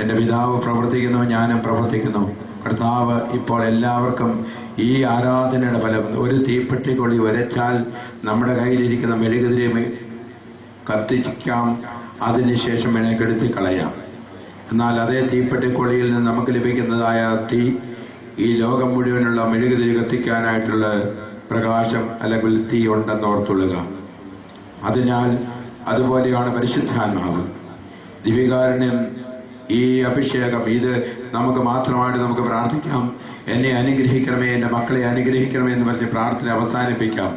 എൻ്റെ പിതാവ് പ്രവർത്തിക്കുന്നു, ഞാനും പ്രവർത്തിക്കുന്നു. കർത്താവ് ഇപ്പോൾ എല്ലാവർക്കും ഈ ആരാധനയുടെ ഫലം ഒരു തീപ്പെട്ടിക്കൊള്ളി ഉരച്ചാൽ നമ്മുടെ കയ്യിലിരിക്കുന്ന മെഴുകുതിരി കത്തിക്കാം, അതിനുശേഷം വേണേ കെടുത്തിക്കളയാം. എന്നാൽ അതേ തീപ്പെട്ടിക്കൊള്ളിയിൽ നിന്ന് നമുക്ക് ലഭിക്കുന്നതായ തീ ഈ ലോകം മുഴുവനുള്ള മെഴുകുതിരി കത്തിക്കാനായിട്ടുള്ള പ്രകാശം അല്ലെങ്കിൽ തീ ഉണ്ടെന്ന് ഓർത്തുള്ളുക. അതിനാൽ അതുപോലെയാണ് പരിശുദ്ധാത്മാവ്, ദിവ്യകാരുണ്യം, ഈ അഭിഷേകം. ഇത് നമുക്ക് മാത്രമായിട്ട് നമുക്ക് പ്രാർത്ഥിക്കാം. എന്നെ അനുഗ്രഹിക്കണമേ, എൻ്റെ മക്കളെ അനുഗ്രഹിക്കണമേ എന്ന് പറഞ്ഞ് പ്രാർത്ഥന അവസാനിപ്പിക്കാം.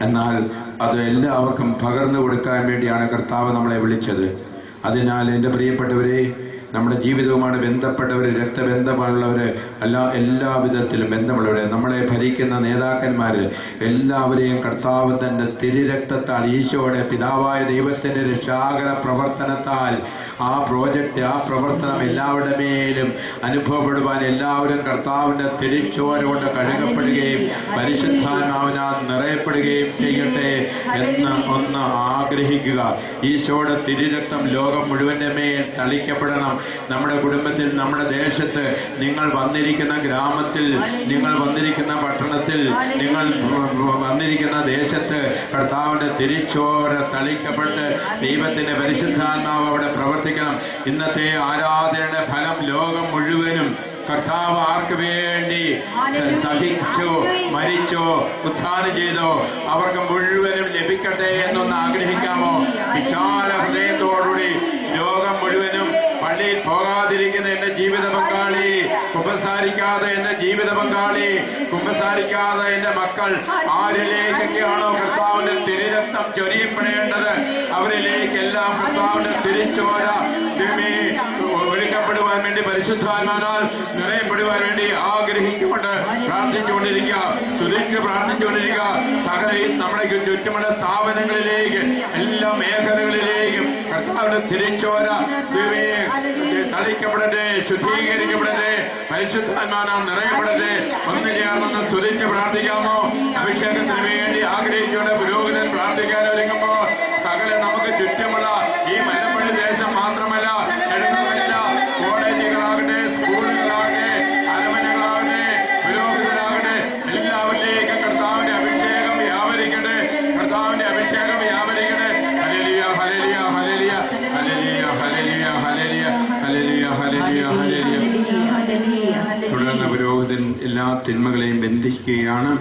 എന്നാൽ അത് എല്ലാവർക്കും പകർന്നു കൊടുക്കാൻ വേണ്ടിയാണ് കർത്താവ് നമ്മളെ വിളിച്ചത്. അതിനാൽ എൻ്റെ പ്രിയപ്പെട്ടവരെ, നമ്മുടെ ജീവിതവുമാണ് ബന്ധപ്പെട്ടവർ, രക്തബന്ധമുള്ളവർ, എല്ലാ വിധത്തിലും ബന്ധമുള്ളവർ, നമ്മളെ ഭരിക്കുന്ന നേതാക്കന്മാർ, എല്ലാവരെയും കർത്താവ് തന്റെ തിരുരക്തത്താൽ, ഈശോയുടെ പിതാവായ ദൈവത്തിന്റെ രക്ഷാകര പ്രവർത്തനത്താൽ ആ പ്രോജക്റ്റ്, ആ പ്രവർത്തനം എല്ലാവരുടെ മേലും അനുഭവപ്പെടുവാൻ എല്ലാവരും കർത്താവിന്റെ തിരിച്ചോര കൊണ്ട് കഴുകപ്പെടുകയും പരിശുദ്ധാത്മാവിനാൽ നിറയപ്പെടുകയും ചെയ്യട്ടെ എന്ന് ഒന്ന് ആഗ്രഹിക്കുക. ഈശോയുടെ തിരുരക്തം ലോകം മുഴുവന്റെ മേൽ തളിക്കപ്പെടണം. നമ്മുടെ കുടുംബത്തിൽ, നമ്മുടെ ദേശത്ത്, നിങ്ങൾ വന്നിരിക്കുന്ന ഗ്രാമത്തിൽ, നിങ്ങൾ വന്നിരിക്കുന്ന പട്ടണത്തിൽ, നിങ്ങൾ വന്നിരിക്കുന്ന ദേശത്ത് കർത്താവിന്റെ തിരിച്ചോര തളിക്കപ്പെട്ട് ദൈവത്തിന്റെ പരിശുദ്ധാത്മാവ് അവിടെ പ്രവർത്തിക്കണം. ഇന്നത്തെ ആരാധനയുടെ ഫലം ലോകം മുഴുവനും കർത്താവ് ആർക്ക് വേണ്ടി സഹിച്ചോ, മരിച്ചോ, ഉദ്ധാനം ചെയ്തോ അവർക്ക് മുഴുവനും ലഭിക്കട്ടെ എന്നൊന്ന് ആഗ്രഹിക്കാമോ? വിശാല ഹൃദയത്തോടുകൂടി ലോകം മുഴുവനും പള്ളിയിൽ പോകാതിരിക്കുന്ന എന്റെ ജീവിത പങ്കാളി, കുമ്പസാരിക്കാതെ എന്റെ ജീവിത പങ്കാളി, കുമ്പസാരിക്കാതെ എന്റെ മക്കൾ, ആരിലേക്കൊക്കെയാണോ കർത്താവിന്റെ തിരുരക്തം ചൊരിയപ്പെടേണ്ടത് അവരിലേക്കെല്ലാം കർത്താവിന്റെ തിരിച്ചോര ഒഴുക്കപ്പെടുവാൻ വേണ്ടി, പരിശുദ്ധാത്മാവിനാൽ നിറയപ്പെടുവാൻ വേണ്ടി ആഗ്രഹിച്ചുകൊണ്ട് പ്രാർത്ഥിച്ചുകൊണ്ടിരിക്കുക, സ്തുതിച്ച് പ്രാർത്ഥിച്ചുകൊണ്ടിരിക്കുക. സകല നമ്മുടെ ചുറ്റുമുള്ള സ്ഥാപനങ്ങളിലേക്ക്, എല്ലാ മേഖലകളിലേക്കും കർത്താവിന്റെ തിരിച്ചോര തളിക്കപ്പെടട്ടെ, ശുദ്ധീകരിക്കപ്പെടട്ടെ, പരിശുദ്ധാത്മാവിനാൽ നിറയപ്പെടട്ടെ. ഒന്ന് ചേർന്നൊന്ന് സ്തുതിച്ച് പ്രാർത്ഥിക്കാമോ? അഭിഷേകത്തിന് വേണ്ടി ആഗ്രഹിച്ചുകൊണ്ട് പുരോഹിതൻ പ്രാർത്ഥിക്കാൻ ഒരുങ്ങുമ്പോ സകല നമുക്ക് ചുറ്റുമുള്ള ഈ മലപ്പള്ളി ദേശം മാത്രമല്ല, എഴുന്നല്ല കോളേജുകളാകട്ടെ, സ്കൂളുകളാകട്ടെ, അരമനകളാകട്ടെ, പുരോഹിതരാകട്ടെ, എല്ലാവരിലേക്കും കർത്താവിന്റെ അഭിഷേകം വ്യാപരിക്കട്ടെ, കർത്താവിന്റെ അഭിഷേകം വ്യാപരിക്കട്ടെ. ഹല്ലേലൂയ, ഹല്ലേലൂയ, ഹല്ലേലൂയ, ഹല്ലേലൂയ, ഹല്ലേലൂയ, ഹല്ലേലൂയ, ഹല്ലേലൂയ, ഹല്ലേലൂയ. തുടർന്ന് പുരോഹിതൻ എല്ലാ തിന്മകളെയും ബന്ധിക്കുകയാണ്.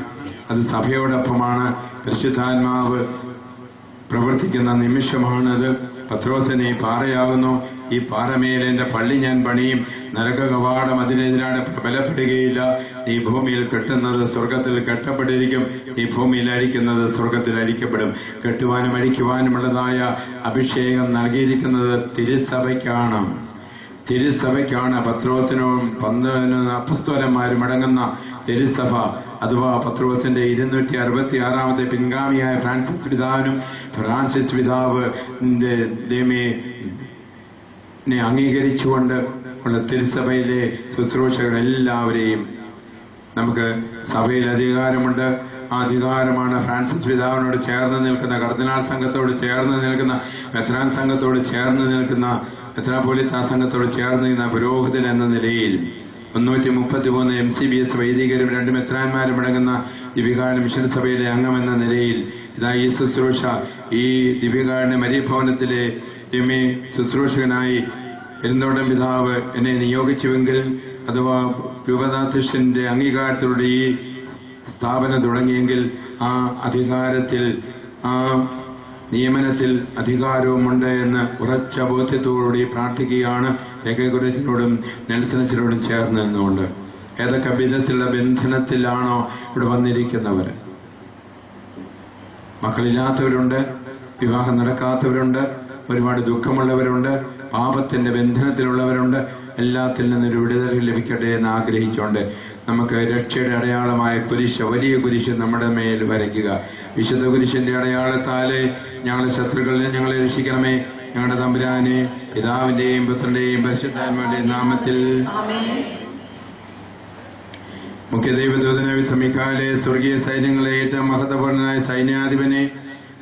അത് സഭയോടൊപ്പമാണ്. പരിശുദ്ധാത്മാവ് പ്രവർത്തിക്കുന്ന നിമിഷമാണത്. പത്രോസിനെ ഈ പാറയാകുന്നു, ഈ പാറമേൽ എന്റെ പള്ളി ഞാൻ പണിയും, നരക കവാടം അതിനെതിരാണ് ബലപ്പെടുകയില്ല. നീ ഭൂമിയിൽ കെട്ടുന്നത് സ്വർഗത്തിൽ കെട്ടപ്പെട്ടിരിക്കും, നീ ഭൂമിയിൽ അഴിക്കുന്നത് സ്വർഗത്തിൽ അഴിക്കപ്പെടും. കെട്ടുവാനും അഴിക്കുവാനുമുള്ളതായ അഭിഷേകം നൽകിയിരിക്കുന്നത് തിരുസഭയ്ക്കാണ്. പത്രോസിനും 12 അപ്പസ്തോലന്മാരും അടങ്ങുന്ന തിരുസഭ, അഥവാ പത്രോസിന്റെ 266 പിൻഗാമിയായ ഫ്രാൻസിസ് പിതാവിനും, ഫ്രാൻസിസ് പിതാവിന്റെ ദൈവമേ അംഗീകരിച്ചുകൊണ്ട് ഉള്ള തിരുസഭയിലെ ശുശ്രൂഷകൾ എല്ലാവരെയും നമുക്ക് സഭയിൽ അധികാരമുണ്ട്. ആ അധികാരമാണ് ഫ്രാൻസിസ് പിതാവിനോട് ചേർന്ന് നിൽക്കുന്ന, കർദിനാൾ സംഘത്തോട് ചേർന്ന് നിൽക്കുന്ന, മെത്രാൻ സംഘത്തോട് ചേർന്ന് നിൽക്കുന്ന, മെത്രാപ്പോലിത്ത സംഘത്തോട് ചേർന്ന് നിൽക്കുന്ന പുരോഹിതൻ എന്ന നിലയിൽ 333 MCBS വൈദികരും 2 മെത്രാന്മാരും അടങ്ങുന്ന ദിവ്യകാരുണ്യ മിഷൻ സഭയിലെ അംഗമെന്ന നിലയിൽ ഇതാ ഈ ശുശ്രൂഷ, ഈ ദിവ്യകാരുണ്യ മരിഭവനത്തിലെ ശുശ്രൂഷകനായി പെരുന്തോട്ടം പിതാവ് എന്നെ നിയോഗിച്ചുവെങ്കിൽ, അഥവാ രൂപതാധ്യക്ഷന്റെ അംഗീകാരത്തിലൂടെ ഈ സ്ഥാപനം തുടങ്ങിയെങ്കിൽ ആ അധികാരത്തിൽ, ആ നിയമനത്തിൽ അധികാരവുമുണ്ട് എന്ന് ഉറച്ച ബോധ്യത്തോടുകൂടി പ്രാർത്ഥിക്കുകയാണ്. ഏകകുരത്തിനോടും നെൽസനച്ചനോടും ചേർന്ന് നിന്നുകൊണ്ട് ഏതൊക്കെ വിധത്തിലുള്ള ബന്ധനത്തിലാണോ ഇവിടെ വന്നിരിക്കുന്നവർ, മക്കളില്ലാത്തവരുണ്ട്, വിവാഹം നടക്കാത്തവരുണ്ട്, ഒരുപാട് ദുഃഖമുള്ളവരുണ്ട്, പാപത്തിന്റെ ബന്ധനത്തിലുള്ളവരുണ്ട്, എല്ലാത്തിൽ നിന്നൊരു വിടുതൽ ലഭിക്കട്ടെ എന്ന് ആഗ്രഹിച്ചുകൊണ്ട് നമുക്ക് രക്ഷയുടെ അടയാളമായ കുരിശ്, വലിയ കുരിശ് നമ്മുടെ മേൽ വരയ്ക്കുക. വിശുദ്ധ കുരിശിന്റെ അടയാളത്താലെ ഞങ്ങളുടെ ശത്രുക്കളിൽ ഞങ്ങളെ രക്ഷിക്കണമേ. ഞങ്ങളുടെ തമ്പുരാനെ, പിതാവിന്റെയും പുത്രന്റെയും പരിശുദ്ധാത്മാവിന്റെയും നാമത്തിൽ. മുഖ്യ ദൈവദൂതനെ വിസമിക്കാലെ, സ്വർഗീയ സൈന്യങ്ങളെ ഏറ്റവും മഹത്വപൂർണനായ സൈന്യാധിപനെ,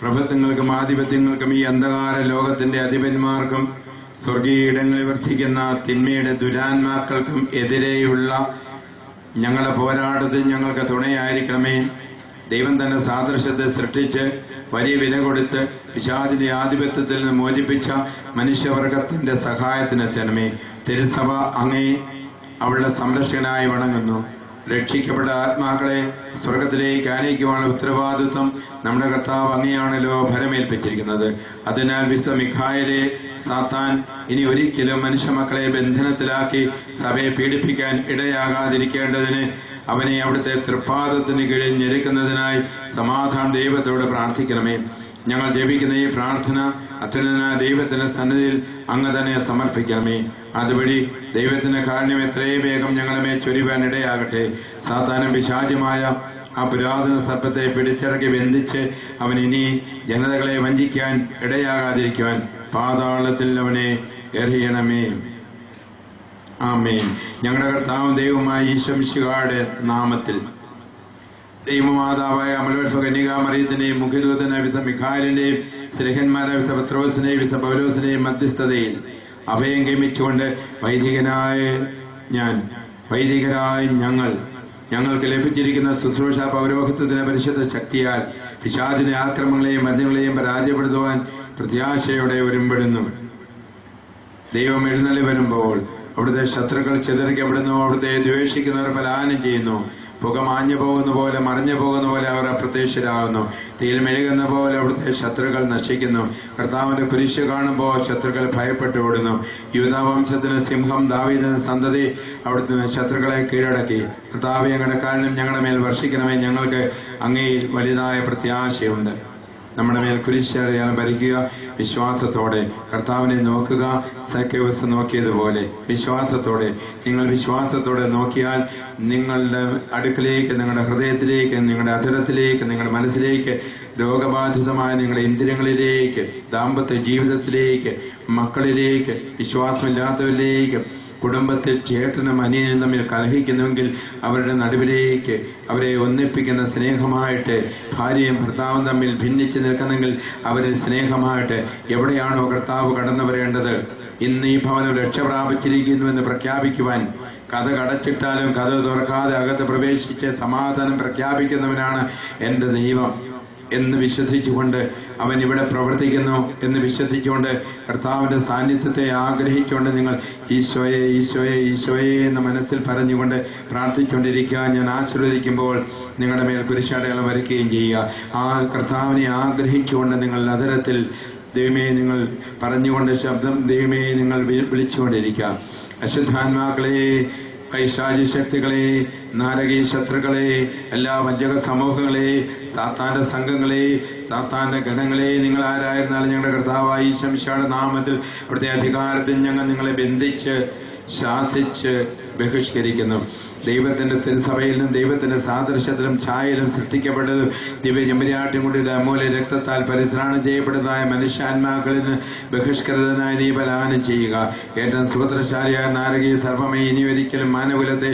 പ്രഭുത്വങ്ങൾക്കും ആധിപത്യങ്ങൾക്കും ഈ അന്ധകാര ലോകത്തിന്റെ അധിപന്മാർക്കും സ്വർഗീയിടങ്ങളിൽ വർദ്ധിക്കുന്ന തിന്മയുടെ ദുരാത്മാക്കൾക്കും എതിരെയുള്ള ഞങ്ങളുടെ പോരാട്ടത്തിൽ ഞങ്ങൾക്ക് തുണയായിരിക്കണമേ. ദൈവം തന്റെ സാദൃശ്യത്തെ സൃഷ്ടിച്ച് വലിയ വില കൊടുത്ത് പിശാചിന്റെ ആധിപത്യത്തിൽ നിന്ന് മോചിപ്പിച്ച മനുഷ്യവർഗത്തിന്റെ സഹായത്തിനെത്തണമേ. തിരുസഭ അങ്ങേ അവളുടെ സംരക്ഷകനായി വണങ്ങുന്നു. രക്ഷിക്കപ്പെട്ട ആത്മാക്കളെ സ്വർഗത്തിലേക്ക് ആനയിക്കുവാനുള്ള ഉത്തരവാദിത്വം നമ്മുടെ കർത്താവ് അങ്ങനെയാണല്ലോ ഭരമേൽപ്പിച്ചിരിക്കുന്നത്. അതിനാൽ വിശുദ്ധ മിഖായേലെ സാത്താൻ ഇനി ഒരിക്കലും മനുഷ്യ മക്കളെ ബന്ധനത്തിലാക്കി സഭയെ പീഡിപ്പിക്കാൻ ഇടയാകാതിരിക്കേണ്ടതിന് അവനെ അവിടുത്തെ തൃപ്പാദത്തിന് കീഴിൽ ഞെരുക്കുന്നതിനായി സമാധാന ദൈവത്തോട് പ്രാർത്ഥിക്കണമേ. ഞങ്ങൾ ജപിക്കുന്ന ഈ പ്രാർത്ഥന അത്യുന്നതനായ ദൈവത്തിന്റെ സന്നിധിയിൽ അങ്ങ് തന്നെ സമർപ്പിക്കണമേ. അതുവഴി ദൈവത്തിന്റെ കാരുണ്യം എത്രയും വേഗം ഞങ്ങളെ ചൊരിവാൻ ഇടയാകട്ടെ. സാത്താനും പിശാചുമായ ആ പുരാതന സർപ്പത്തെ പിടിച്ചിറക്കി ബന്ധിച്ച് അവൻ ഇനി ജനതകളെ വഞ്ചിക്കാൻ ഇടയാകാതിരിക്കുവാൻ പാതാളത്തിൽ അവനെ എറിയണമേ. ആമേൻ. ഞങ്ങളുടെ കർത്താവും ദൈവമായ ഈശോ മിശിഹായുടെ നാമത്തിൽ ദൈവമാതാവായ അമലോത്ഭവ കന്യകാമറിയത്തിന്റെയും മുഖ്യദൂതനായ വിശുദ്ധ മിഖായേലിന്റെയും സ്ലേഹന്മാരായ വിശുദ്ധ പത്രോസിന്റെയും വിശുദ്ധ പൗലോസിന്റെയും മധ്യസ്ഥതയിൽ അഭയം ഗമിച്ചുകൊണ്ട് വൈദികരായ ഞങ്ങൾക്ക് ലഭിച്ചിരിക്കുന്ന ശുശ്രൂഷ പൗരോഹിത്വത്തിന്റെ പരിശുദ്ധ ശക്തിയാൽ പിശാചിന്റെ ആക്രമണങ്ങളെയും ബന്ധങ്ങളെയും പരാജയപ്പെടുത്തുവാൻ പ്രത്യാശയോടെ ഒരുമ്പെടുന്നു. ദൈവം എഴുന്നള്ളി വരുമ്പോൾ അവിടുത്തെ ശത്രുക്കൾ ചിതറിക്കപ്പെടുന്നു. അവിടുത്തെ ദ്വേഷിക്കുന്നവർ പലായനം ചെയ്യുന്നു. പുക മാഞ്ഞു പോകുന്ന പോലെ മറിഞ്ഞു പോകുന്ന പോലെ അവർ അപ്രത്യക്ഷരാകുന്നു. തീയിൽ മെഴുകുന്ന പോലെ അവിടുത്തെ ശത്രുക്കൾ നശിക്കുന്നു. കർത്താവിന്റെ കുരിശ് കാണുമ്പോൾ ശത്രുക്കൾ ഭയപ്പെട്ടു ഓടുന്നു. യൂദാവംശത്തിന് സിംഹം ദാവീദിന്റെ സന്തതി അവിടുത്തെ ശത്രുക്കളെ കീഴടക്കി. കർത്താവേ, ഞങ്ങളുടെ കാരണം ഞങ്ങളുടെ മേൽ വർഷിക്കണമേ. ഞങ്ങൾക്ക് അങ്ങയിൽ വലുതായ പ്രത്യാശയുണ്ട്. നമ്മുടെ മേൽ കുരിശടയാളം വരിക്കുക. വിശ്വാസത്തോടെ കർത്താവിനെ നോക്കുക. സക്കേവസ് നോക്കിയതുപോലെ വിശ്വാസത്തോടെ നിങ്ങൾ വിശ്വാസത്തോടെ നോക്കിയാൽ നിങ്ങളുടെ അടുക്കലേക്ക്, നിങ്ങളുടെ ഹൃദയത്തിലേക്ക്, നിങ്ങളുടെ അധരത്തിലേക്ക്, നിങ്ങളുടെ മനസ്സിലേക്ക്, രോഗബാധിതമായ നിങ്ങളുടെ ഇന്ദ്രിയങ്ങളിലേക്ക്, ദാമ്പത്യ ജീവിതത്തിലേക്ക്, മക്കളിലേക്ക്, വിശ്വാസമില്ലാത്തവരിലേക്ക്, കുടുംബത്തിൽ ചേട്ടനും അനിയനും തമ്മിൽ കലഹിക്കുന്നുവെങ്കിൽ അവരുടെ നടുവിലേക്ക് അവരെ ഒന്നിപ്പിക്കുന്ന സ്നേഹമായിട്ട്, ഭാര്യയും ഭർത്താവും തമ്മിൽ ഭിന്നിച്ച് നിൽക്കുന്നെങ്കിൽ അവരിൽ സ്നേഹമായിട്ട് എവിടെയാണോ കർത്താവ് കടന്നു വരേണ്ടത്, ഇന്ന് ഈ ഭവനം രക്ഷ പ്രാപിച്ചിരിക്കുന്നുവെന്ന് പ്രഖ്യാപിക്കുവാൻ, കഥ കടച്ചിട്ടാലും കഥ തുറക്കാതെ അകത്ത് പ്രവേശിച്ച് സമാധാനം പ്രഖ്യാപിക്കുന്നവനാണ് എൻ്റെ ദൈവം എന്ന് വിശ്വസിച്ചുകൊണ്ട് അവൻ ഇവിടെ പ്രവർത്തിക്കുന്നു എന്ന് വിശ്വസിച്ചുകൊണ്ട് കർത്താവിന്റെ സാന്നിധ്യത്തെ ആഗ്രഹിച്ചുകൊണ്ട് നിങ്ങൾ ഈശോയെ ഈശോയെ ഈശോയെ എന്ന് മനസ്സിൽ പറഞ്ഞുകൊണ്ട് പ്രാർത്ഥിച്ചുകൊണ്ടിരിക്കുക. ഞാൻ ആശീർവദിക്കുമ്പോൾ നിങ്ങളുടെ മേൽ കുരിശടയാളം വരയ്ക്കുകയും ചെയ്യുക. ആ കർത്താവിനെ ആഗ്രഹിച്ചുകൊണ്ട് നിങ്ങൾ അധരത്തിൽ ദൈവമേ നിങ്ങൾ പറഞ്ഞുകൊണ്ട് ശബ്ദം ദൈവമേ നിങ്ങൾ വിളിച്ചുകൊണ്ടിരിക്കുക. അശുദ്ധാത്മാക്കളെ, പൈശാചി ശക്തികളെ, നാരകീയ ശത്രുക്കളെ, എല്ലാ വഞ്ചക സമൂഹങ്ങളെ, സാത്താന്റെ സംഘങ്ങളെ, സാത്താന്റെ ഗണങ്ങളെ, നിങ്ങൾ ആരായിരുന്നാലും ഞങ്ങളുടെ കർത്താവായ ഈശോ മിശിഹായുടെ നാമത്തിൽ അവിടുത്തെ അധികാരത്തിൽ ഞങ്ങൾ നിങ്ങളെ ബന്ധിച്ച് ശാസിച്ച് ബഹിഷ്കരിക്കുന്നു. ദൈവത്തിന്റെ തിരുസഭയിൽ നിന്നും ദൈവത്തിന്റെ സാദൃശ്യത്തിലും ഛായയിലും സൃഷ്ടിക്കപ്പെട്ടതും ദിവ്യജമ്പരാട്ടിൻകുട്ടിയുടെ അമൂല്യ രക്തത്താൽ പരിശ്രാണം ചെയ്യപ്പെടുന്നതായ മനുഷ്യാത്മാക്കളിൽ നിന്ന് ബഹിഷ്കൃതനായി നീ പലായനം ചെയ്യുക. ഏറ്റവും സുഭദ്രശാലിയായ നാരകീയ സർവമേ, ഇനി ഒരിക്കലും മാനകുലത്തെ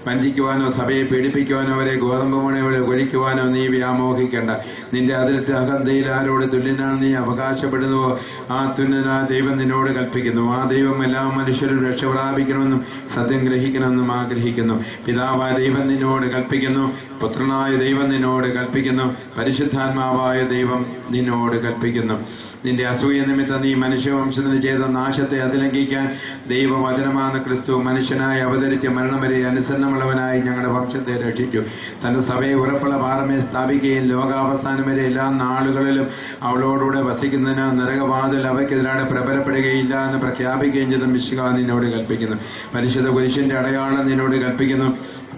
വഞ്ചിക്കുവാനോ സഭയെ പീഡിപ്പിക്കുവാനോ അവരെ ഗോതമ്പ് മണികളെ ഒഴിക്കുവാനോ നീ വ്യാമോഹിക്കേണ്ട. നിന്റെ അതിർത്തി അഹന്തയിൽ ആരോട് തുല്യനാണ് നീ അവകാശപ്പെടുന്നുവോ ആ തുല്യനായ ദൈവം നിന്നോട് കൽപ്പിക്കുന്നു. ആ ദൈവം എല്ലാ മനുഷ്യരും രക്ഷ പ്രാപിക്കണമെന്നും സത്യം ഗ്രഹിക്കണമെന്നും ആഗ്രഹിക്കുന്നു. പിതാവായ ദൈവം നിന്നോട് കൽപ്പിക്കുന്നു, പുത്രനായ ദൈവം നിന്നോട് കൽപ്പിക്കുന്നു, പരിശുദ്ധാത്മാവായ ദൈവം നിന്നോട് കൽപ്പിക്കുന്നു. നിന്റെ അസൂയ നിമിത്തം നീ മനുഷ്യവംശത്തിന് ചെയ്ത നാശത്തെ അതിലംഘിക്കാൻ ദൈവവചനമാകുന്ന ക്രിസ്തു മനുഷ്യനായി അവതരിച്ച് മരണം വരെ അനുസരണമുള്ളവനായി ഞങ്ങളുടെ വംശത്തെ രക്ഷിച്ചു. തന്റെ സഭയെ ഉറപ്പുള്ള പാറമേ സ്ഥാപിക്കുകയും ലോകാവസാനം വരെ എല്ലാ നാളുകളിലും അവളോടുകൂടെ വസിക്കുന്നതിന് നരകവാതിൽ അവയ്ക്കെതിരാണ് പ്രബലപ്പെടുകയില്ല എന്ന് പ്രഖ്യാപിക്കുകയും ചെയ്ത മിശിഹാ നിന്നോട് കൽപ്പിക്കുന്നു. പരിശുദ്ധ കുരിശിന്റെ അടയാളം നിന്നോട് കൽപ്പിക്കുന്നു.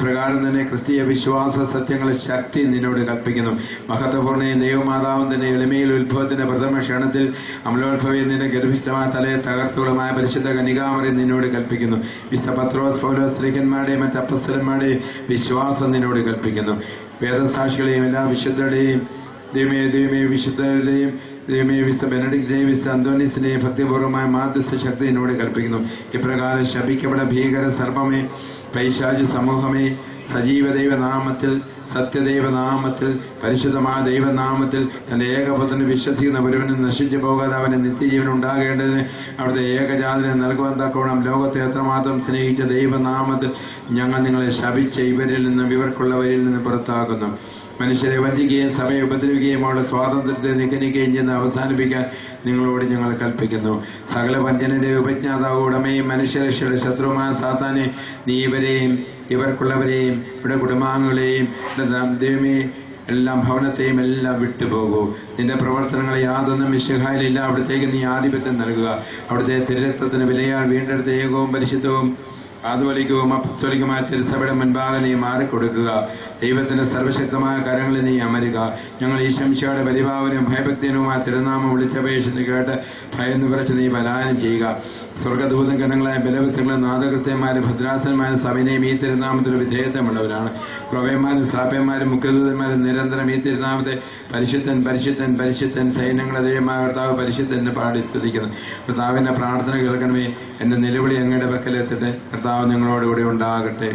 പ്രകാരം തന്നെ ക്രിസ്തീയ വിശ്വാസ സത്യങ്ങളെ ശക്തി നിന്നോട് കൽപ്പിക്കുന്നു. മഹത്വപൂർണ്ണയും ദൈവമാതാവും തന്നെ എളിമയിൽ ഉത്ഭവത്തിന്റെ പ്രഥമ ക്ഷണത്തിൽ അമലോത്ഭവയിൽ നിന്റെ ഗർഭിഷ്ഠമായ തലയെ തകർത്തുകളുമായ പരിശുദ്ധ കന്യകാമറിയം നിന്നോട് കൽപ്പിക്കുന്നു. വിശുദ്ധ പത്രോസ് പൗലോസ് ശ്ലീഹന്മാരുടെയും മറ്റ് അപ്പസ്തലന്മാരുടെയും വിശ്വാസം നിന്നോട് കൽപ്പിക്കുന്നു. വേദസാക്ഷികളെയും എല്ലാ വിശുദ്ധരുടെയും ദൈവമേ വിശുദ്ധരുടെയും ബെനഡിക്റ്റിനെയും വിശുദ്ധ അന്തോണീസിനെയും ഭക്തിപൂർവമായ മാധ്യസ്ഥ ശക്തി എന്നോട് കൽപ്പിക്കുന്നു. ഇപ്രകാരം ശപിക്കപ്പെട്ട ഭീകര സർപ്പമേ, പൈശാചി സമൂഹമേ, സജീവ ദൈവനാമത്തിൽ, സത്യദൈവനാമത്തിൽ, പരിശുദ്ധമായ ദൈവനാമത്തിൽ തന്റെ ഏകപുത്രനെ വിശ്വസിക്കുന്ന ഒരുവനും നശിച്ചു പോകാതെ അവന് നിത്യജീവൻ ഉണ്ടാകേണ്ടതിന് അവിടുത്തെ ഏകജാതനെ നൽകുവാൻ തക്കവണ്ണം ലോകത്തെ എത്രമാത്രം സ്നേഹിച്ച ദൈവനാമത്തിൽ ഞങ്ങൾ നിങ്ങളെ ശപിച്ച ഇവരിൽ നിന്നും ഇവർക്കുള്ളവരിൽ നിന്നും പുറത്താക്കുന്നു. മനുഷ്യരെ വഞ്ചിക്കുകയും സഭയെ ഉപദ്രവിക്കുകയും അവരുടെ സ്വാതന്ത്ര്യത്തെ നിഗനിക്കുകയും ചെയ്യുന്ന അവസാനിപ്പിക്കാൻ നിങ്ങളോട് ഞങ്ങൾ കൽപ്പിക്കുന്നു. സകല വഞ്ചനയുടെ ഉപജ്ഞാതാവ്, ഉടമയും മനുഷ്യരക്ഷയുടെ ശത്രുമായ സാത്താനെ, നീ ഇവരെയും ഇവർക്കുള്ളവരെയും ഇവിടെ കുടുംബാംഗങ്ങളെയും ദൈവമേ എല്ലാം ഭവനത്തെയും എല്ലാം വിട്ടുപോകൂ. നിന്റെ പ്രവർത്തനങ്ങൾ യാതൊന്നും മിശിഹായിലില്ല. അവിടത്തേക്ക് നീ ആധിപത്യം നൽകുക. അവിടുത്തെ തിരുരക്തത്തിന് വിലയാൽ വീണ്ടെടുത്ത ഏകവും പരിശുദ്ധവും ആധുനികവും അപ്പസ്തോലികമായ തിരുസഭയുടെ മുൻപാകെ നീ മാറിക്കൊടുക്കുക. ദൈവത്തിന്റെ സർവശക്തമായ കരങ്ങളിൽ നീ അമരുക. ഞങ്ങൾ ഈ ശംശയുടെ പരിഭാവനും ഭയഭക്തിനുമായ തിരുനാമം വിളിച്ചപേക്ഷിച്ച് കേട്ട് ഭയന്ന് വിറച്ച് നീ പലായനം ചെയ്യുക. സ്വർഗദൂതഗണങ്ങളായ ബലവൃത്തങ്ങളും നാദകൃത്യന്മാരും ഭദ്രാസന്മാരും സഭനെയും ഈ തിരുനാമത്തിൽ വിധേയത്വമുള്ളവരാണ്. പ്രവയന്മാരും ശ്രാപ്യന്മാരും മുഖ്യദൂതന്മാരും നിരന്തരം ഈ തിരുനാമത്തെ പരിശുദ്ധൻ പരിശുദ്ധൻ പരിശുദ്ധൻ സൈന്യങ്ങളുടെ ദൈവമായ കർത്താവ് പരിശുദ്ധൻ പാടി സ്തുതിക്കുന്നു. കർത്താവിന്റെ പ്രാർത്ഥന കേൾക്കണമേ. എന്റെ നിലവിളി അങ്ങയുടെ പക്കലെത്തട്ടെ. കർത്താവ് നിങ്ങളോടുകൂടി ഉണ്ടാകട്ടെ.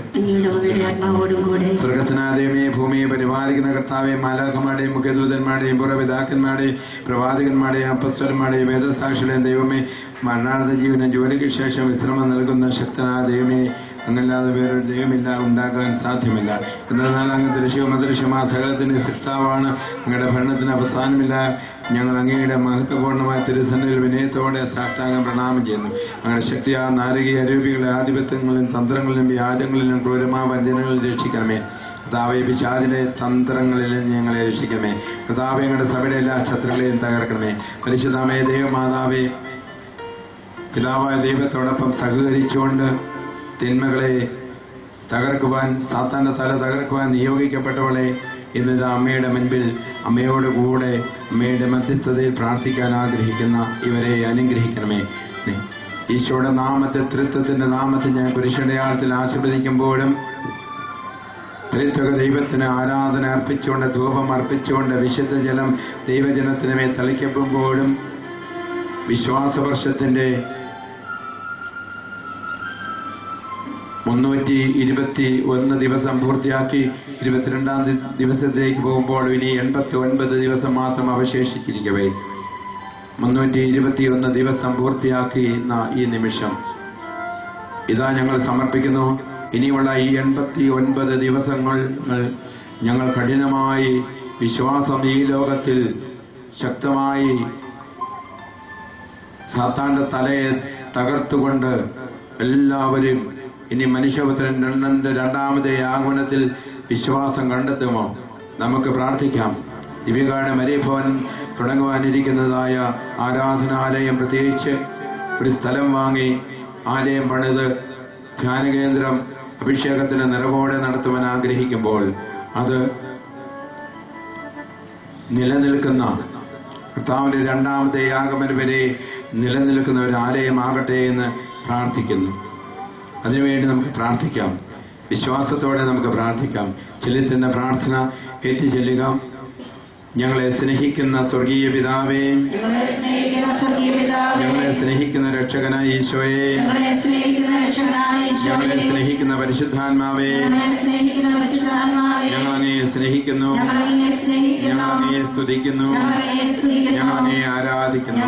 സ്വർഗസ്നാദൈവമേ, ഭൂമിയെ പരിപാലിക്കുന്ന കർത്താവെ, മാലാഖമാരുടെയും മുഖ്യദൂതന്മാരുടെയും പൂർവ്വപിതാക്കന്മാരുടെയും പ്രവാചകന്മാരുടെയും അപ്പസ്തലന്മാരുടെയും വേദസാക്ഷിയുടെയും ദൈവമേ, മരണാർത്ഥ ജീവനും ജോലിക്ക് ശേഷം വിശ്രമം നൽകുന്ന ശക്തനായ ദൈവമേ, അങ്ങല്ലാതെ വേറൊരു ദൈവമില്ല, ഉണ്ടാകാൻ സാധ്യമല്ല. എന്നാൽ അങ്ങ് ദൃശ്യവും അദൃശ്യമായ സകലത്തിന്റെ സൃഷ്ടാവാണ്. അങ്ങയുടെ ഭരണത്തിന് അവസാനമില്ല. ഞങ്ങൾ അങ്ങയുടെ മഹത്വപൂർണ്ണമായ തിരുസന്നിധിയിൽ വിനയത്തോടെ സാഷ്ടാംഗം പ്രണാമം ചെയ്യുന്നു. അങ്ങയുടെ ശക്തിയാ നാരകീയ അരൂപികളെ ആധിപത്യങ്ങളിലും തന്ത്രങ്ങളിലും വ്യാജങ്ങളിലും ക്രൂരമായ വഞ്ചനകളിലും രക്ഷിക്കണമേ. കർത്താവെ, പിശാചിന്റെ തന്ത്രങ്ങളിൽ ഞങ്ങളെ രക്ഷിക്കണമേ. കർത്താവെ, ഞങ്ങളുടെ സഭയുടെ എല്ലാ ശത്രുക്കളെയും തകർക്കണമേ. പരിശുദ്ധമേ ദൈവമാതാവേ, പിതാവായ ദൈവത്തോടൊപ്പം സഹകരിച്ചുകൊണ്ട് തിന്മകളെ തകർക്കുവാൻ, സാത്താന്റെ തല തകർക്കുവാൻ നിയോഗിക്കപ്പെട്ടവളെ, ഇന്നിത് അമ്മയുടെ മുൻപിൽ അമ്മയോട് കൂടെ അമ്മയുടെ മധ്യസ്ഥതയിൽ പ്രാർത്ഥിക്കാൻ ആഗ്രഹിക്കുന്ന ഇവരെ അനുഗ്രഹിക്കണമേ. ഈശോയുടെ നാമത്തെ, തൃത്വത്തിന്റെ നാമത്തെ ഞാൻ കുരിശടയാളത്തിൽ ആശീർവദിക്കുമ്പോഴും ത്രിത്വക ദൈവത്തിന് ആരാധന അർപ്പിച്ചുകൊണ്ട്, ധൂപം അർപ്പിച്ചുകൊണ്ട്, വിശുദ്ധ ജലം ദൈവജനത്തിന് മേൽ തളിക്കപ്പെടുമ്പോഴും വിശ്വാസവർഷത്തിന്റെ 321 ദിവസം പൂർത്തിയാക്കി 22-ാം ദിവസത്തിലേക്ക് പോകുമ്പോൾ ഇനി 89 ദിവസം മാത്രം അവശേഷിച്ചിരിക്കവേ 321 ദിവസം പൂർത്തിയാക്കി ഈ നിമിഷം ഇതാ ഞങ്ങൾ സമർപ്പിക്കുന്നു. ഇനിയുള്ള ഈ 89 ദിവസങ്ങൾ ഞങ്ങൾ കഠിനമായി വിശ്വാസം ഈ ലോകത്തിൽ ശക്തമായി സാത്താന്റെ തലയെ തകർത്തുകൊണ്ട് എല്ലാവരും ഇനി മനുഷ്യപുത്രൻ രണ്ടാമത്തെ ആഗമനത്തിൽ വിശ്വാസം കണ്ടെത്തുമോ? നമുക്ക് പ്രാർത്ഥിക്കാം. ദിവ്യകാരുണ്യ മരിയഭവൻ തുടങ്ങുവാനിരിക്കുന്നതായ ആരാധനാലയം, പ്രത്യേകിച്ച് ഒരു സ്ഥലം വാങ്ങി ആലയം പണിത് ധ്യാനകേന്ദ്രം അഭിഷേകത്തിന് നിറവോടെ നടത്തുവാൻ ആഗ്രഹിക്കുമ്പോൾ അത് നിലനിൽക്കുന്ന കർത്താവിന്റെ രണ്ടാമത്തെ ആഗമനം വരെ നിലനിൽക്കുന്ന ഒരു ആലയമാകട്ടെ എന്ന് പ്രാർത്ഥിക്കുന്നു. അതിനുവേണ്ടി നമുക്ക് പ്രാർത്ഥിക്കാം. വിശ്വാസത്തോടെ നമുക്ക് പ്രാർത്ഥിക്കാം. ചെല്ലിത്തന്നെ പ്രാർത്ഥന ഏറ്റു ചെല്ലുക. ഞങ്ങളെ സ്നേഹിക്കുന്ന സ്വർഗീയ പിതാവേ, ഞങ്ങളെ സ്നേഹിക്കുന്ന രക്ഷകനായ ഈശോയെ, ഞങ്ങളെ സ്നേഹിക്കുന്ന പരിശുദ്ധാത്മാവേ, ഞങ്ങൾ അങ്ങയെ സ്നേഹിക്കുന്നു, ഞങ്ങൾ അങ്ങയെ സ്തുതിക്കുന്നു, ഞങ്ങൾ അങ്ങയെ ആരാധിക്കുന്നു.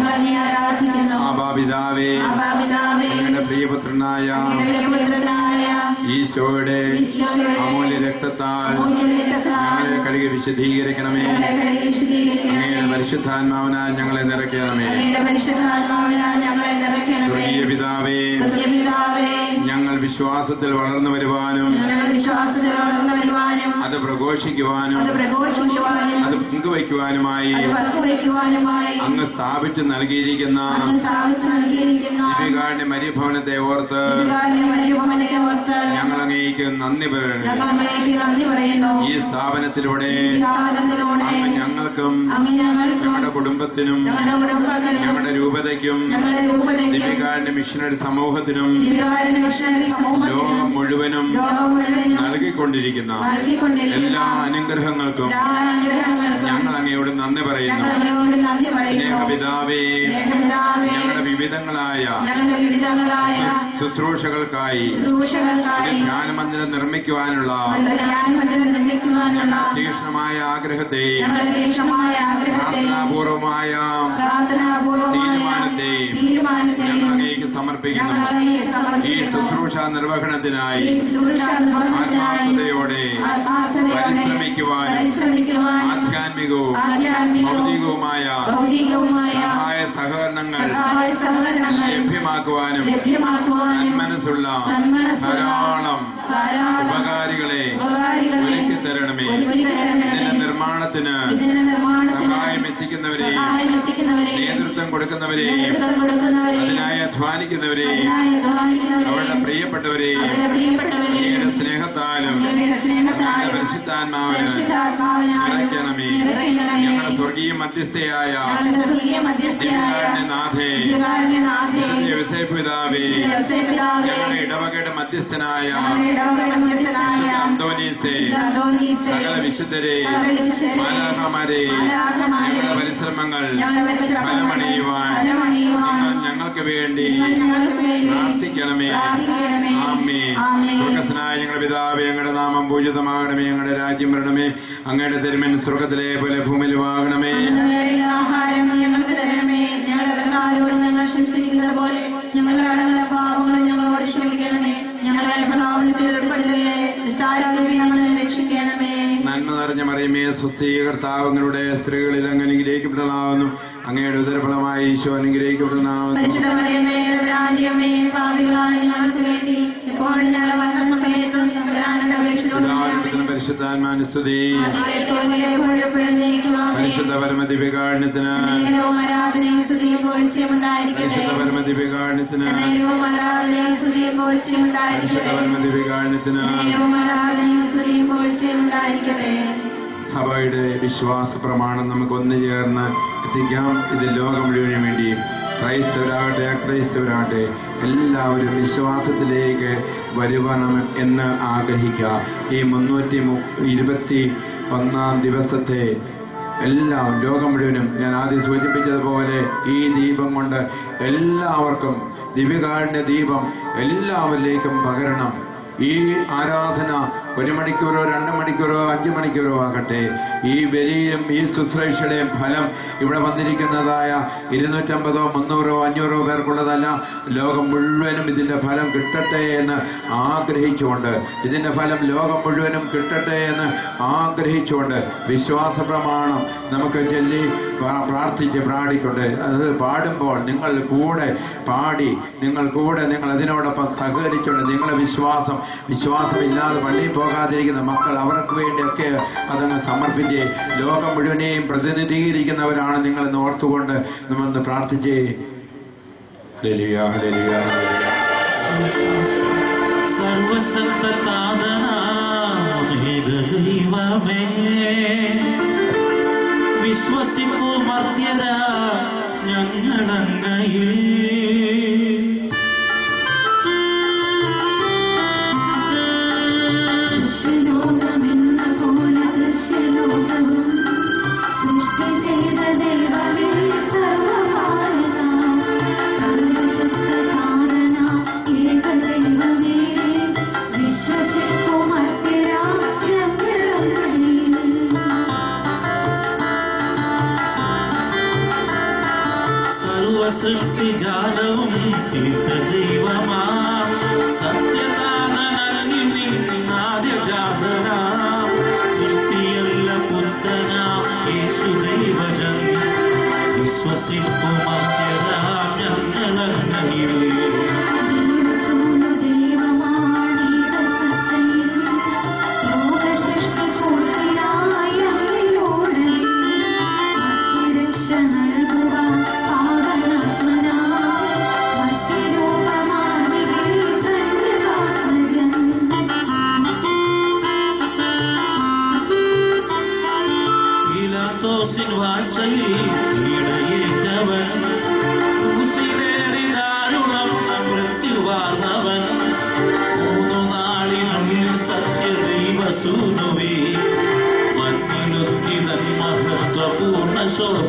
ആബാ പിതാവേ, ഞങ്ങളുടെ പ്രിയപുത്രനായ ഈശോയുടെ അമൂല്യ രക്തത്താൽ ഞങ്ങളെ കഴുകി വിശുദ്ധീകരിക്കണമേ. അങ്ങയുടെ പരിശുദ്ധാത്മാവിനാൽ ഞങ്ങളെ നിറയ്ക്കണമേ. സ്വർഗീയ പിതാവേ, ഞങ്ങൾ വിശ്വാസത്തിൽ വളർന്നു വരുവാനും അത് പ്രഘോഷിക്കുവാനും അത് പങ്കുവയ്ക്കുവാനുമായി അങ്ങ് സ്ഥാപിച്ചു നൽകിയിരിക്കുന്ന ദിവ്യകാരുണ്യ മരിയഭവനത്തെ ഓർത്ത് ഞങ്ങൾ അങ്ങേക്ക് നന്ദി പറയുന്നു. ഈ സ്ഥാപനത്തിലൂടെ അങ്ങ് ഞങ്ങൾക്കും ഞങ്ങളുടെ കുടുംബത്തിനും ഞങ്ങളുടെ രൂപതയ്ക്കും ദിവ്യകാരുണ്യ മിഷനറി സമൂഹത്തിനും ലോകം മുഴുവനും നൽകിക്കൊണ്ടിരിക്കുന്ന എല്ലാ അനുഗ്രഹങ്ങൾക്കും ഞങ്ങൾ അങ്ങയോട് നന്ദി പറയുന്നു. സ്നേഹപിതാവേ, ഞങ്ങളുടെ വിവിധങ്ങളായ ശുശ്രൂഷകൾക്കായി ധ്യാനമന്ദിരം നിർമ്മിക്കുവാനുള്ള തീക്ഷ്ണമായ ആഗ്രഹത്തെ, പ്രാർത്ഥനാപൂർവമായ തീരുമാനത്തെ ഞങ്ങൾ അങ്ങേക്ക് സമർപ്പിക്കുന്നു. ഈ ശുശ്രൂഷ നിർവഹണത്തിനായി ആത്മാർത്ഥതയോടെ പരിശ്രമിക്കുവാനും ആധ്യാത്മികവും ഭൗതികവുമായ സഹായ സഹകരണങ്ങൾ ലഭ്യമാക്കുവാനും സന്മനസ്സുള്ള ധാരാളം ഉപകാരികളെ ഒരുക്കി തരണമേ. ഇതിന്റെ നിർമ്മാണത്തിന് സഹായം എത്തിക്കുന്നവരെയും നേതൃത്വം കൊടുക്കുന്നവരെയും അതിനായി അധ്വാനിക്കുന്നവരെയും അവരുടെ പ്രിയപ്പെട്ടവരെയും അങ്ങയുടെ സ്നേഹത്താലും പരിശുദ്ധാത്മാവിന് നിറയ്ക്കണമേ. ഞങ്ങളുടെ സ്വർഗീയ മധ്യസ്ഥയായ നാഥേ, പിതാവേ, ഞങ്ങളുടെ ഇടവകയുടെ മധ്യസ്ഥനായ അന്തോനീസേ, സകല വിശുദ്ധരെ, മാലാഖമാരെ, ഞങ്ങളുടെ പരിശ്രമങ്ങൾ ഫലമണിയുവാൻ ഞങ്ങൾക്ക് വേണ്ടി പ്രാർത്ഥിക്കണമേ. ആമേൻ. സ്വർഗ്ഗസ്ഥനായ ഞങ്ങളുടെ പിതാവേ, ഞങ്ങളുടെ നാമം പൂജിതമാകണമേ. ഞങ്ങളുടെ രാജ്യം വരണമേ. അങ്ങയുടെ തിരുമൻ സ്വർഗ്ഗത്തിലെ പോലെ ഭൂമിയിലും ആകണമേ. ആഹാരം ഞങ്ങൾക്ക് തരണമേ. ഞങ്ങളുടെ ഞങ്ങൾ ക്ഷമിച്ചിരിക്കുന്നത് പോലെ ഞങ്ങളുടെ കടങ്ങളുടെ പാപങ്ങളും ഞങ്ങളോട് ക്ഷമിക്കണമേ. ഞങ്ങളെ പ്രലോഭനത്തിൽ ഉൾപ്പെടുത്തലേ, ഞങ്ങളെ രക്ഷിക്കണമേ. നന്മ നിറഞ്ഞ മറിയമേ, സ്വസ്തി, കർത്താവ് സ്ത്രീകളിൽ അങ്ങ് അനുഗ്രഹിക്കപ്പെടലാവുന്നു. അങ്ങയുടെ ഉദരഫലമായി ഈശോ അനുഗ്രഹിക്കപ്പെടുന്നാവുന്നു. പരിശുദ്ധാത്മാവിന്റെ സ്തുതി. പരിശുദ്ധ പരമദിവ്യകാരുണ്യത്തിന്, പരിശുദ്ധ പരമദിവ്യകാരുണ്യത്തിന്, പരിശുദ്ധ പരമദിവ്യകാരുണ്യത്തിന്. സഭയുടെ വിശ്വാസ പ്രമാണം നമുക്ക് ഒന്നു ചേർന്ന് എത്തിക്കാം. ഇത് ലോകം മുഴുവനും വേണ്ടിയും ക്രൈസ്തവരാകട്ടെ അക്രൈസ്തവരാകട്ടെ എല്ലാവരും വിശ്വാസത്തിലേക്ക് വരുവണം എന്ന് ആഗ്രഹിക്കുക. ഈ 321 ദിവസത്തെ എല്ലാം ലോകം മുഴുവനും ഞാൻ ആദ്യം സൂചിപ്പിച്ചതുപോലെ ഈ ദീപം കൊണ്ട് എല്ലാവർക്കും ദിവ്യകാരുണ്യ ദീപം എല്ലാവരിലേക്കും പകരണം. ഈ ആരാധന 1 മണിക്കൂറോ 2 മണിക്കൂറോ 5 മണിക്കൂറോ ആകട്ടെ, ഈ ബലിയും ഈ ശുശ്രൂഷയുടെയും ഫലം ഇവിടെ വന്നിരിക്കുന്നതായ 250, 300, 500 പേർക്കുള്ളതല്ല. ലോകം മുഴുവനും ഇതിന്റെ ഫലം കിട്ടട്ടെ എന്ന് ആഗ്രഹിച്ചുകൊണ്ട്, ഇതിന്റെ ഫലം ലോകം മുഴുവനും കിട്ടട്ടെ എന്ന് ആഗ്രഹിച്ചുകൊണ്ട് വിശ്വാസ പ്രമാണം നമുക്ക് ചൊല്ലി പ്രാർത്ഥിച്ച് പാടിക്കൊണ്ട് അത് പാടുമ്പോൾ നിങ്ങൾ കൂടെ പാടി, നിങ്ങൾ അതിനോടൊപ്പം സഹകരിച്ചുകൊണ്ട് നിങ്ങളുടെ വിശ്വാസമില്ലാതെ പള്ളിയിൽ പോകാതിരിക്കുന്ന മക്കൾ, അവർക്ക് വേണ്ടിയൊക്കെ അതങ്ങ് സമർപ്പിച്ച് ലോകം മുഴുവനെയും പ്രതിനിധീകരിക്കുന്നവരാണ് നിങ്ങളെന്ന് ഓർത്തുകൊണ്ട് നമ്മളൊന്ന് പ്രാർത്ഥിച്ചേ. Hallelujah, hallelujah. സർവശക്തനാഥനാമേ വിശ്വസിപ്പു മർത്യരാ ഞങ്ങളങ്ങയിൽ. സൃഷ്ടിജാലങ്ങളെ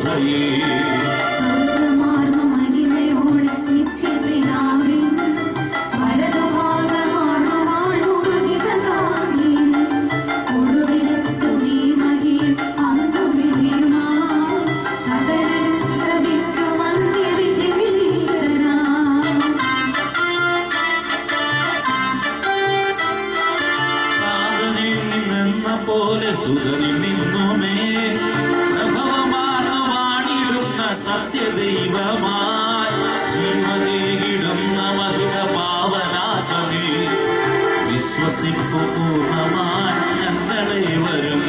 ശോഭയെ സുതനിൽ നിന്നുമേ പ്രഭവമാർന്നു വാണിടുന്ന സത്യദൈവമായി ജീവദേഹിടുന്ന മധുര പാവനാത്മനെ വിശ്വസിപ്പു പൂർണ്ണമായി ഞങ്ങളെ വരും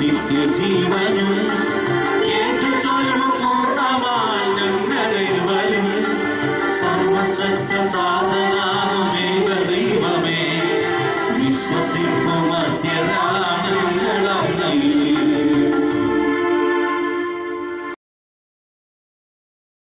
നിത്യജീവനും